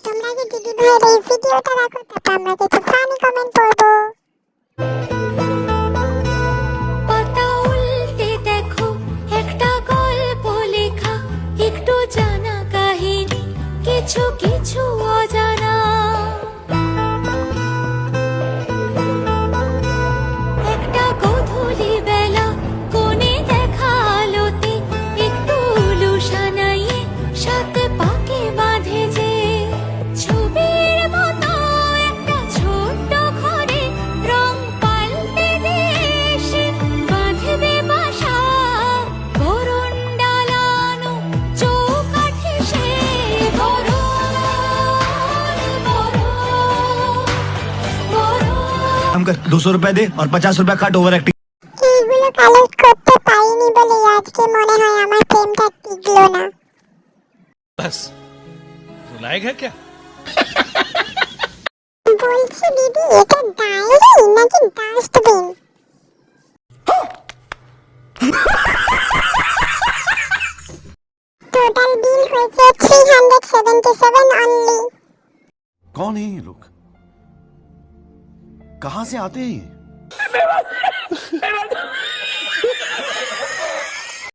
তোমরা কি দিদি ভাইয়ের এই ভিডিওটা দেখো, তারপর আমরা কিছু ফানি কমেন্ট করবো। পাতা উল্টে দেখো, একটা গল্প লেখা, একটু জানা কাহিনী, কিছু কিছু অজানা। একটা গোধূলি বেলা কোণে দেখা আলোতে, একটু লুসানাইয়ে সাথে পাকে বাঁধে যে, ছবির মতো একটা ছোট্ট ঘরে রং পাল্টে দিয়ে এসে বাঁধবে বাসা। বরণ ডালানো চৌকাঠে সে বরণ, कर 200 रुपए दे और 50 रुपए काट ओवर एक्टिंग। এইগুলো কালেক্ট করতে পারিনি বলে আজকে মনে হয় আমার প্রেমটা টিকলো না। बस रुलाएगा क्या? বলছি দিদি, এটা ডায়েরি নাকি ডাস্টবিন? টোটাল বিল হয়েছে 377 অনলি। कौन है ये लोग? कहां से आते हैं ये?